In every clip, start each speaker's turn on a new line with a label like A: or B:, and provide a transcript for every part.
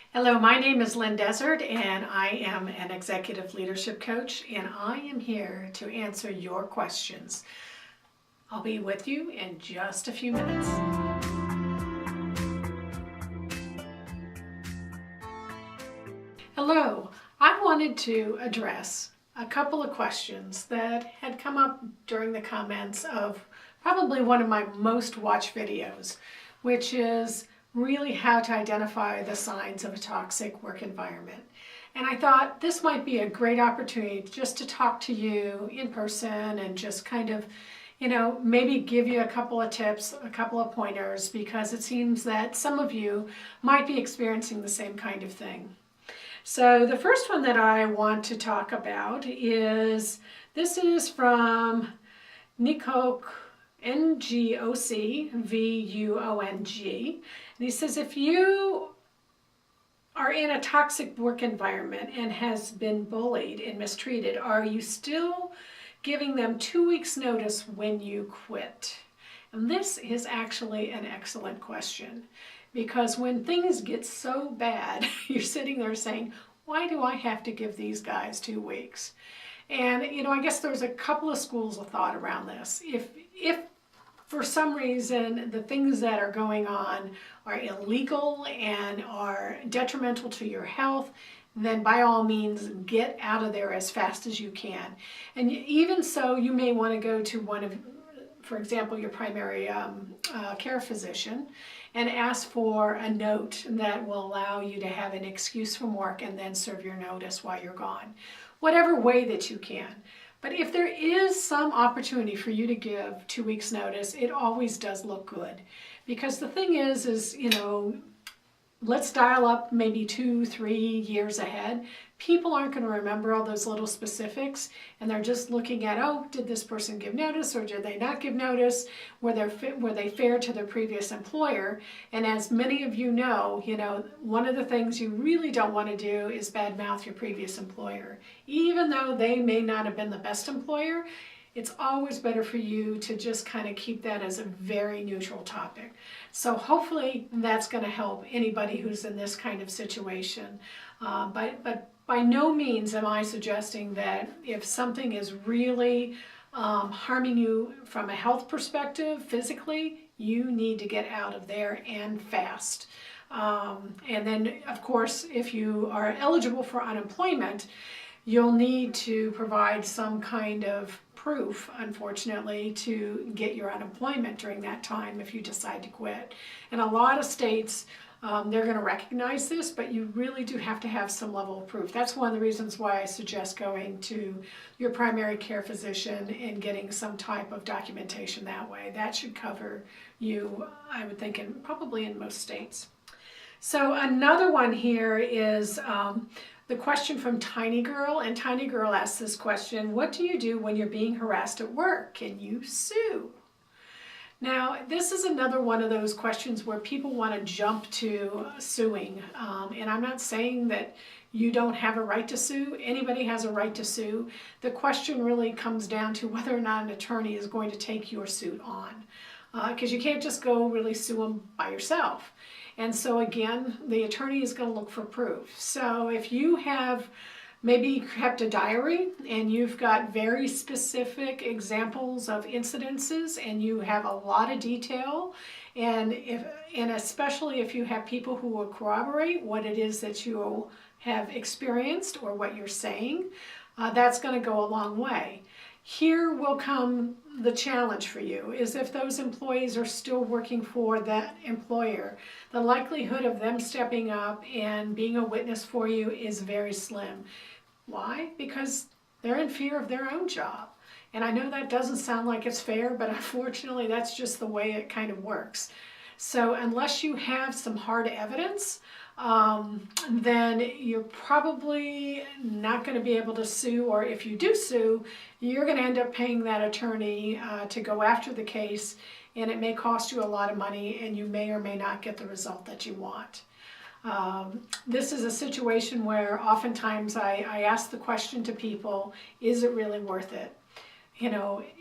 A: Hello, my name is Lynn Desert and I am an executive leadership coach and I am here to answer your questions. I'll be with you in just a few minutes. Hello, I wanted to address a couple of questions that had come up during the comments of probably one of my most watched videos, which is really how to identify the signs of a toxic work environment. And I thought this might be a great opportunity just to talk to you in person and just kind of, maybe give you a couple of tips, a couple of pointers, because it seems that some of you might be experiencing the same kind of thing. So the first one that I want to talk about is, this is from Ngok, Ngocvung. And he says, if you are in a toxic work environment and has been bullied and mistreated, are you still giving them 2 weeks notice when you quit? And this is actually an excellent question, because when things get so bad, you're sitting there saying, why do I have to give these guys 2 weeks? And, I guess there's a couple of schools of thought around this. If for some reason the things that are going on are illegal and are detrimental to your health, then by all means get out of there as fast as you can. And even so, you may want to go to one of, for example, your primary care physician and ask for a note that will allow you to have an excuse from work and then serve your notice while you're gone. Whatever way that you can. But if there is some opportunity for you to give 2 weeks notice, it always does look good. Because the thing is, let's dial up maybe 2-3 years ahead. People aren't going to remember all those little specifics, and they're just looking at, oh, did this person give notice or did they not give notice? Were they fair to their previous employer? And as many of you know, one of the things you really don't want to do is badmouth your previous employer. Even though they may not have been the best employer, it's always better for you to just kind of keep that as a very neutral topic. So hopefully that's going to help anybody who's in this kind of situation. But by no means am I suggesting that if something is really harming you from a health perspective, physically, you need to get out of there and fast. And then, of course, if you are eligible for unemployment, you'll need to provide some kind of proof, unfortunately, to get your unemployment during that time if you decide to quit. And a lot of states, they're going to recognize this, but you really do have to have some level of proof. That's one of the reasons why I suggest going to your primary care physician and getting some type of documentation that way. That should cover you, I would think, probably in most states. So another one here is the question from Tiny Girl, and Tiny Girl asks this question: what do you do when you're being harassed at work? Can you sue? Now, this is another one of those questions where people want to jump to suing, and I'm not saying that you don't have a right to sue. Anybody has a right to sue. The question really comes down to whether or not an attorney is going to take your suit on, because you can't just go really sue them by yourself. And so again, the attorney is going to look for proof. So if you have maybe kept a diary and you've got very specific examples of incidences and you have a lot of detail, and especially if you have people who will corroborate what it is that you have experienced or what you're saying, that's going to go a long way. Here will come the challenge for you, is if those employees are still working for that employer, the likelihood of them stepping up and being a witness for you is very slim. Why? Because they're in fear of their own job. And I know that doesn't sound like it's fair, but unfortunately that's just the way it kind of works. So unless you have some hard evidence, then you're probably not going to be able to sue, or if you do sue, you're going to end up paying that attorney to go after the case, and it may cost you a lot of money, and you may or may not get the result that you want. This is a situation where oftentimes I ask the question to people, is it really worth it?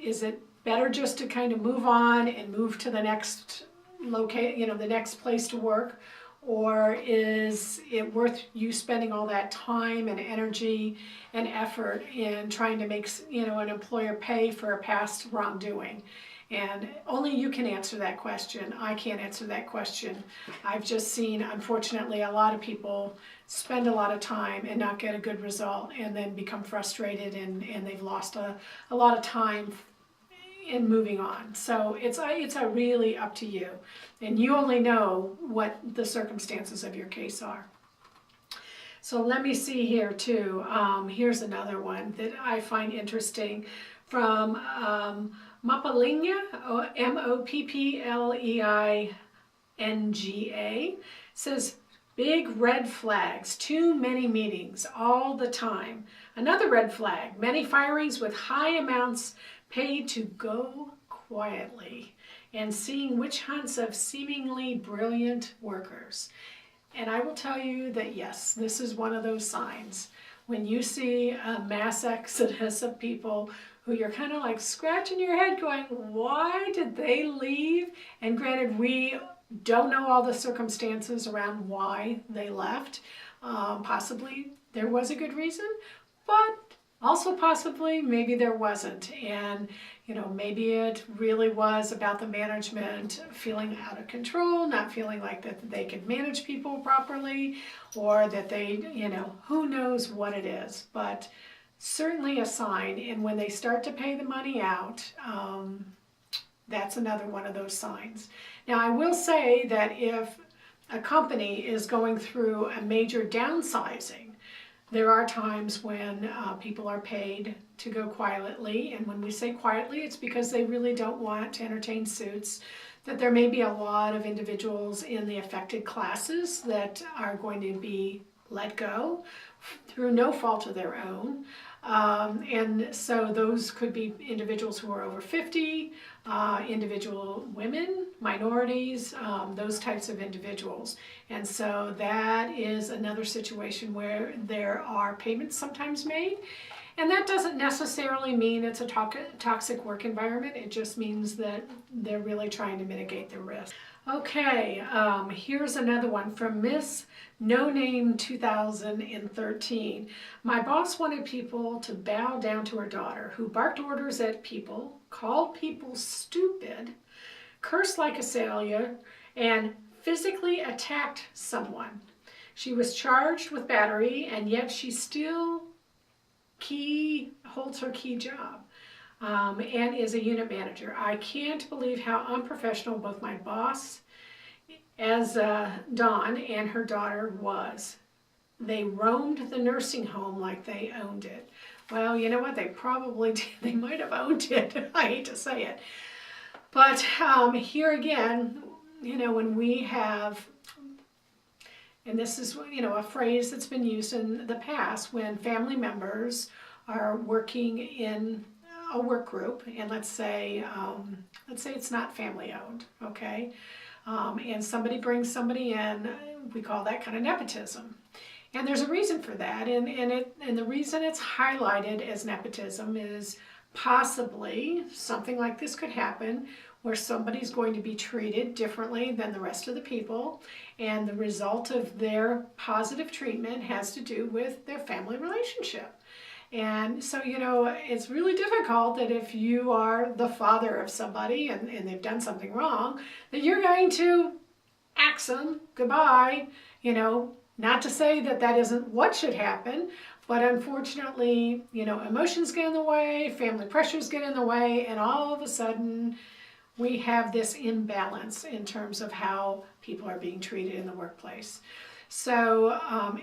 A: Is it better just to kind of move on and move to the next the next place to work? or is it worth you spending all that time and energy and effort in trying to make, you know, an employer pay for a past wrongdoing? And only you can answer that question. I can't answer that question. I've just seen, unfortunately, a lot of people spend a lot of time and not get a good result, and then become frustrated, and they've lost a lot of time in moving on. So it's really up to you, and you only know what the circumstances of your case are. So let me see here too. Here's another one that I find interesting from Mapleingha, Moppleingha, says, big red flags, too many meetings all the time. Another red flag, many firings with high amounts paid to go quietly, and seeing witch hunts of seemingly brilliant workers. And I will tell you that yes, this is one of those signs. When you see a mass exodus of people who you're kind of like scratching your head going, why did they leave? And granted, we don't know all the circumstances around why they left. Possibly there was a good reason, but also possibly maybe there wasn't. And you know, maybe it really was about the management feeling out of control, not feeling like that they could manage people properly, or that they, you know, who knows what it is. But certainly a sign, and when they start to pay the money out, that's another one of those signs. Now, I will say that if a company is going through a major downsizing, there are times when people are paid to go quietly, and when we say quietly, it's because they really don't want to entertain suits, that there may be a lot of individuals in the affected classes that are going to be let go through no fault of their own. And so those could be individuals who are over 50, individual women, minorities, those types of individuals. And so that is another situation where there are payments sometimes made. And that doesn't necessarily mean it's a toxic work environment. It just means that they're really trying to mitigate the risk. Okay, here's another one from Miss No Name 2013. My boss wanted people to bow down to her daughter, who barked orders at people, called people stupid, cursed like a sailor, and physically attacked someone. She was charged with battery, and yet she still holds her key job. And is a unit manager. I can't believe how unprofessional both my boss, as Dawn, and her daughter was. They roamed the nursing home like they owned it. Well, you know what? They probably did. They might have owned it. I hate to say it. But here again, you know, when we have, and this is, you know, a phrase that's been used in the past, when family members are working in a work group, and let's say it's not family owned, okay, and somebody brings somebody in, we call that kind of nepotism, and there's a reason for that, and the reason it's highlighted as nepotism is possibly something like this could happen, where somebody's going to be treated differently than the rest of the people, and the result of their positive treatment has to do with their family relationship. And so, you know, it's really difficult that if you are the father of somebody and they've done something wrong, that you're going to axe them goodbye, you know, not to say that that isn't what should happen, but unfortunately, you know, emotions get in the way, family pressures get in the way, and all of a sudden we have this imbalance in terms of how people are being treated in the workplace. So,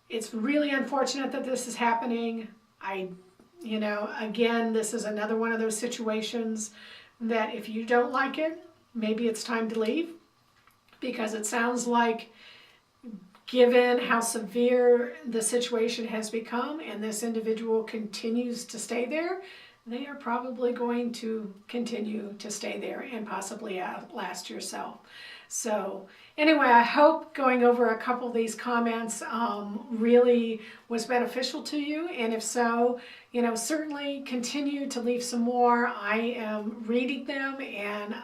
A: it's really unfortunate that this is happening. You know, again, this is another one of those situations that if you don't like it, maybe it's time to leave, because it sounds like, given how severe the situation has become and this individual continues to stay there, they are probably going to continue to stay there and possibly outlast yourself. So anyway, I hope going over a couple of these comments really was beneficial to you. And if so, you know, certainly continue to leave some more. I am reading them, and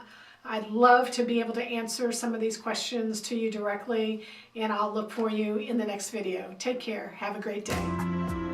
A: I'd love to be able to answer some of these questions to you directly, and I'll look for you in the next video. Take care. Have a great day.